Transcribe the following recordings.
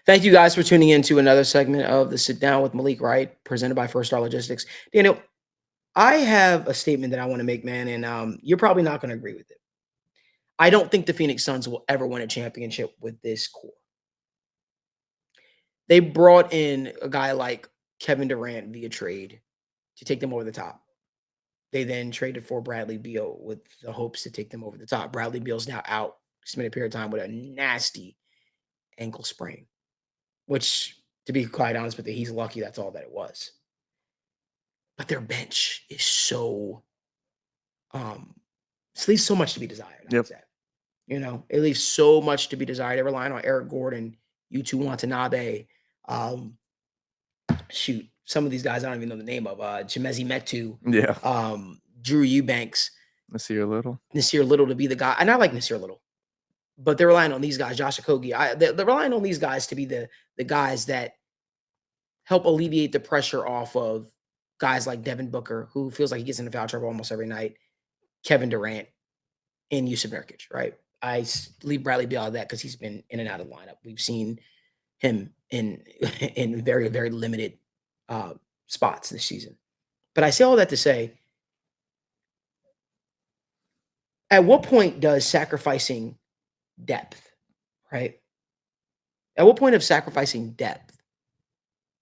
Thank you guys for tuning in to another segment of the Sit Down with Malik Wright, presented by First Star Logistics. Daniel, I have a statement that I want to make, man, and you're probably not going to agree with it. I don't think the Phoenix Suns will ever win a championship with this core. They brought in a guy like Kevin Durant via trade to take them over the top. They then traded for Bradley Beal with the hopes to take them over the top. Bradley Beal's now out, spent a period of time with a nasty ankle sprain, which, to be quite honest with you, he's lucky that's all that it was. But their bench is so it leaves so much to be desired, I would Yep. say. It leaves so much to be desired. They're relying on Eric Gordon, Yutu Watanabe, some of these guys I don't even know the name of. Chimezi Metu, Yeah. Drew Eubanks, Nasir Little. Nasir Little to be the guy. And I like Nasir Little, but they're relying on these guys, Josh Okogie. They're relying on these guys to be the guys that help alleviate the pressure off of guys like Devin Booker, who feels like he gets into foul trouble almost every night, Kevin Durant, and Yusuf Nurkic, right? I leave Bradley Beal out of that because he's been in and out of the lineup. We've seen him in very, very limited spots this season. But I say all that to say, at what point does sacrificing depth, right? At what point of sacrificing depth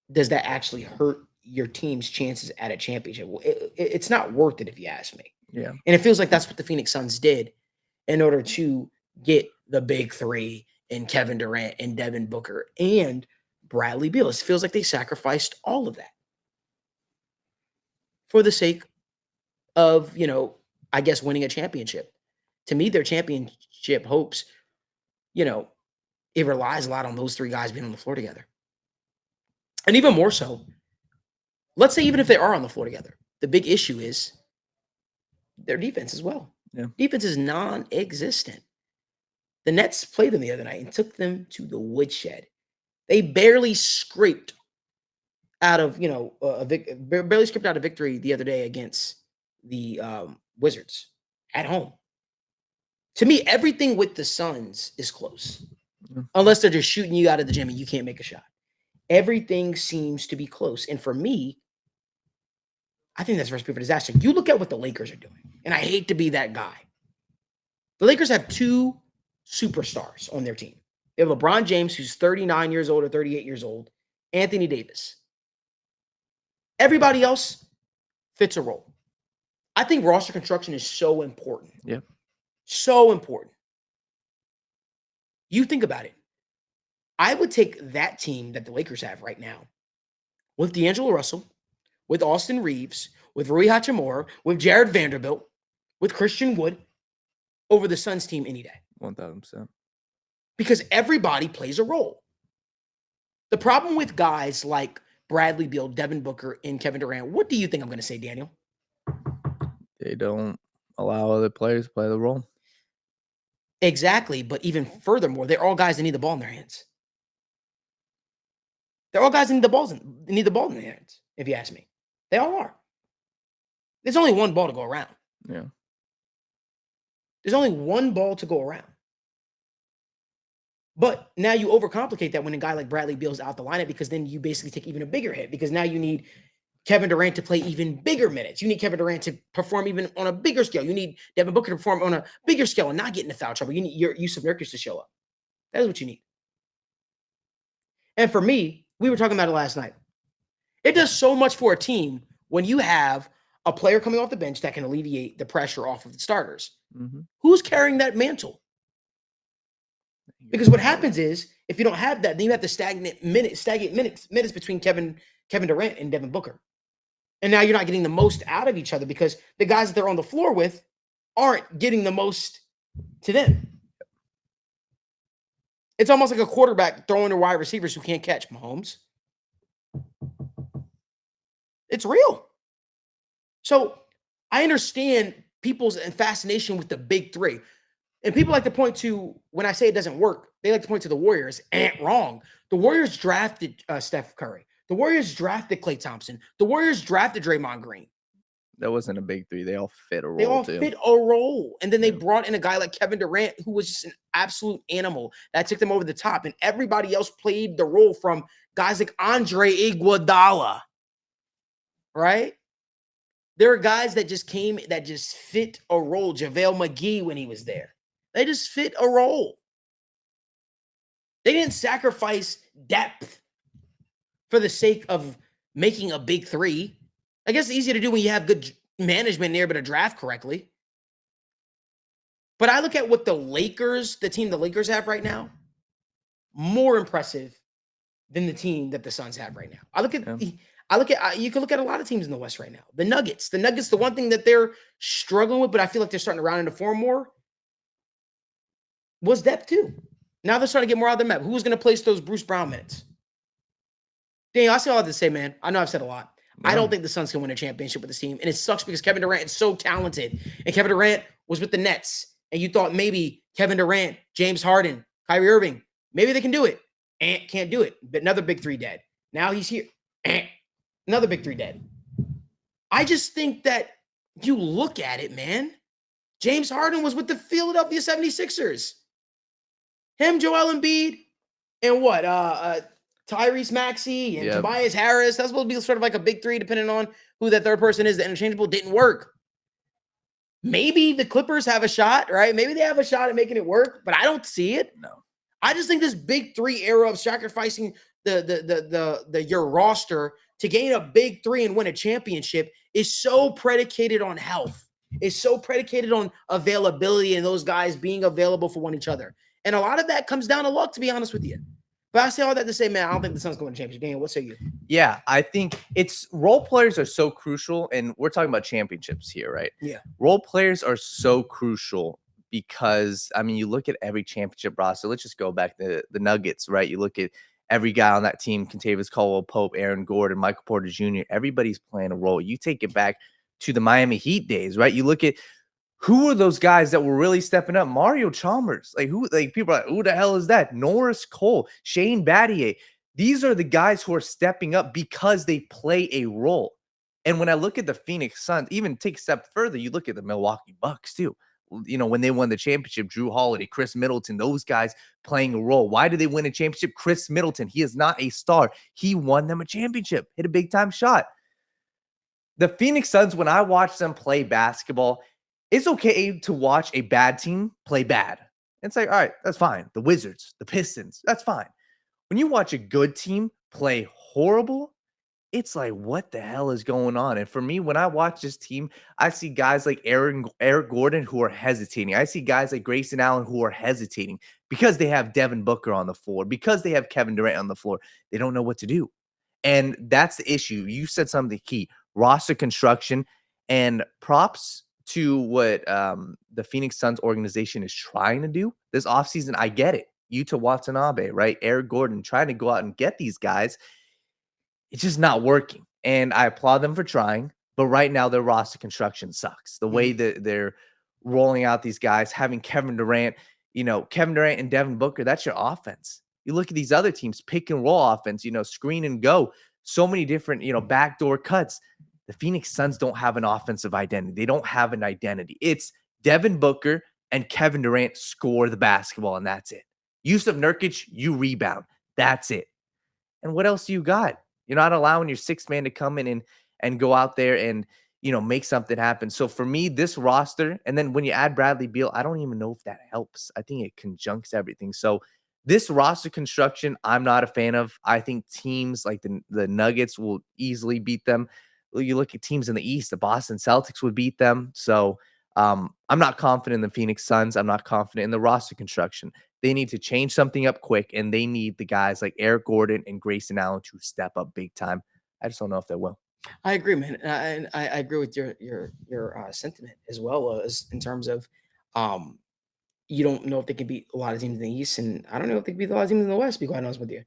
does that actually hurt your team's chances at a championship? It's not worth it if you ask me. Yeah. And it feels like that's what the Phoenix Suns did in order to get the big three in Kevin Durant and Devin Booker and Bradley Beal. It feels like they sacrificed all of that for the sake of, I guess, winning a championship. To me, their championship hopes, it relies a lot on those three guys being on the floor together. And even more so, let's say even if they are on the floor together, the big issue is their defense as well. Yeah. Defense is non-existent. The Nets played them the other night and took them to the woodshed. They barely scraped out of, barely scraped out a victory the other day against the Wizards at home. To me, everything with the Suns is close, unless they're just shooting you out of the gym and you can't make a shot. Everything seems to be close. And for me, I think that's a recipe for disaster. You look at what the Lakers are doing, and I hate to be that guy. The Lakers have two superstars on their team. They have LeBron James, who's 39 years old or 38 years old, Anthony Davis. Everybody else fits a role. I think roster construction is so important. Yeah. So important. You think about it. I would take that team that the Lakers have right now with D'Angelo Russell, with Austin Reeves, with Rui Hachimura, with Jared Vanderbilt, with Christian Wood over the Suns team any day. 1000%. Because everybody plays a role. The problem with guys like Bradley Beal, Devin Booker, and Kevin Durant, what do you think I'm going to say, Daniel? They don't allow other players to play the role. Exactly. But even furthermore, they're all guys that need the ball in their hands. They're all guys that need the ball in their hands, if you ask me. They all are. There's only one ball to go around. Yeah. There's only one ball to go around. But now you overcomplicate that when a guy like Bradley Beal's out the lineup, because then you basically take even a bigger hit, because now you need Kevin Durant to play even bigger minutes. You need Kevin Durant to perform even on a bigger scale. You need Devin Booker to perform on a bigger scale and not get into foul trouble. You need your Yusuf Nurkic to show up. That is what you need. And for me, we were talking about it last night. It does so much for a team when you have a player coming off the bench that can alleviate the pressure off of the starters. Mm-hmm. Who's carrying that mantle? Because what happens is, if you don't have that, then you have the stagnant minutes between Kevin Durant and Devin Booker. And now you're not getting the most out of each other because the guys that they're on the floor with aren't getting the most to them. It's almost like a quarterback throwing to wide receivers who can't catch. Mahomes. It's real. So I understand people's fascination with the big three. And people like to point to, when I say it doesn't work, they like to point to the Warriors. Wrong. The Warriors drafted Steph Curry. The Warriors drafted Klay Thompson. The Warriors drafted Draymond Green. That wasn't a big three. They all fit a They role all too. fit a role. And then they Yeah. brought in a guy like Kevin Durant, who was just an absolute animal that took them over the top. And everybody else played the role, from guys like Andre Iguodala, right? There are guys that just came that just fit a role. JaVale McGee, when he was there, they just fit a role. They didn't sacrifice depth for the sake of making a big three. I guess it's easier to do when you have good management and you're able to draft correctly. But I look at what the team the Lakers have right now, more impressive than the team that the Suns have right now. You can look at a lot of teams in the West right now. The Nuggets, the one thing that they're struggling with, but I feel like they're starting to round into form more, was depth too. Now they're starting to get more out of the map. Who's going to place those Bruce Brown minutes? Daniel, I say all I have to say, man. I know I've said a lot. Yeah. I don't think the Suns can win a championship with this team. And it sucks because Kevin Durant is so talented. And Kevin Durant was with the Nets. And you thought maybe Kevin Durant, James Harden, Kyrie Irving, maybe they can do it. And can't do it. But another big three dead. Now he's here. Another big three dead. I just think that you look at it, man. James Harden was with the Philadelphia 76ers. Him, Joel Embiid, and what? Tyrese Maxey and Tobias Harris. That's supposed to be sort of like a big three, depending on who that third person is. The interchangeable didn't work. Maybe the Clippers have a shot, right? Maybe they have a shot at making it work, but I don't see it. No. I just think this big three era of sacrificing your roster to gain a big three and win a championship is so predicated on health. It's so predicated on availability and those guys being available for one each other. And a lot of that comes down to luck, to be honest with you. But I say all that to say, man, I don't think the Suns going to championship game. What say you? Yeah, I think it's role players are so crucial, and we're talking about championships here, right? Yeah. Role players are so crucial because, I mean, you look at every championship roster. Let's just go back to the Nuggets, right? You look at every guy on that team, Kentavious Caldwell-Pope, Aaron Gordon, Michael Porter Jr., everybody's playing a role. You take it back to the Miami Heat days, right? You look at who are those guys that were really stepping up? Mario Chalmers. People are like, who the hell is that? Norris Cole, Shane Battier. These are the guys who are stepping up because they play a role. And when I look at the Phoenix Suns, even take a step further, you look at the Milwaukee Bucks too. You know, when they won the championship, Drew Holiday, Chris Middleton, those guys playing a role. Why did they win a championship? Chris Middleton, he is not a star. He won them a championship, hit a big time shot. The Phoenix Suns, when I watch them play basketball, it's okay to watch a bad team play bad. It's like, all right, that's fine. The Wizards, the Pistons, that's fine. When you watch a good team play horrible, it's like, what the hell is going on? And for me, when I watch this team, I see guys like Eric Gordon who are hesitating. I see guys like Grayson Allen who are hesitating because they have Devin Booker on the floor, because they have Kevin Durant on the floor. They don't know what to do. And that's the issue. You said something key, roster construction, and props to what the Phoenix Suns organization is trying to do this offseason. I get it. Yuta Watanabe, right? Eric Gordon trying to go out and get these guys. It's just not working. And I applaud them for trying. But right now, their roster construction sucks. The way that they're rolling out these guys, having Kevin Durant and Devin Booker, that's your offense. You look at these other teams, pick and roll offense, screen and go. So many different, backdoor cuts. The Phoenix Suns don't have an offensive identity. They don't have an identity. It's Devin Booker and Kevin Durant score the basketball, and that's it. Yusuf Nurkic, you rebound. That's it. And what else do you got? You're not allowing your sixth man to come in and go out there and, make something happen. So for me, this roster, and then when you add Bradley Beal, I don't even know if that helps. I think it conjuncts everything. So this roster construction, I'm not a fan of. I think teams like the Nuggets will easily beat them. You look at teams in the East, the Boston Celtics would beat them. So I'm not confident in the Phoenix Suns. I'm not confident in the roster construction. They need to change something up quick, and they need the guys like Eric Gordon and Grayson Allen to step up big time. I just don't know if they will. I agree, man. And I agree with your sentiment as well, as in terms of you don't know if they can beat a lot of teams in the East, and I don't know if they can beat a lot of teams in the West, to be quite honest with you.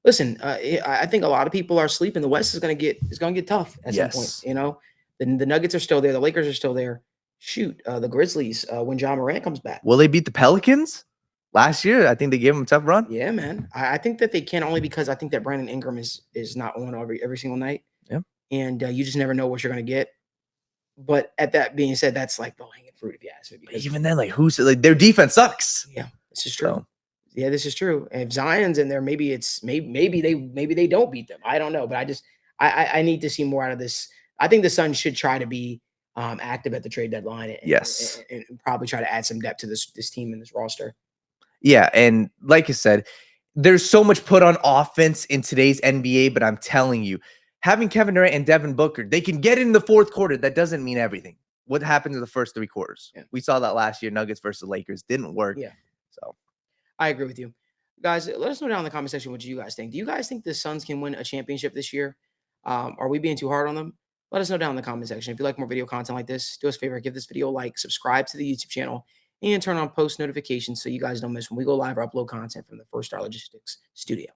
Listen, I think a lot of people are sleeping. The West is going to get tough at some point. The Nuggets are still there. The Lakers are still there. Shoot, the Grizzlies when John Morant comes back. Will they beat the Pelicans? Last year, I think they gave them a tough run. Yeah, man. I think that they can, only because I think that Brandon Ingram is not on every single night. Yeah. And you just never know what you're going to get. But at that being said, that's like the hanging fruit, if you ask me. Because Even then, like who's like their defense sucks. yeah, this is true. So Yeah, this is true. And if Zion's in there, maybe they don't beat them. I don't know, but I need to see more out of this. I think the Suns should try to be active at the trade deadline yes. and probably try to add some depth to this team and this roster. Yeah, and like I said, there's so much put on offense in today's NBA, but I'm telling you, having Kevin Durant and Devin Booker, they can get in the fourth quarter. That doesn't mean everything. What happened to the first 3 quarters? Yeah. We saw that last year, Nuggets versus Lakers didn't work. Yeah. So I agree with you. Guys, let us know down in the comment section what you guys think. Do you guys think the Suns can win a championship this year? Are we being too hard on them? Let us know down in the comment section. If you like more video content like this, do us a favor, give this video a like, subscribe to the YouTube channel, and turn on post notifications so you guys don't miss when we go live or upload content from the First Star Logistics studio.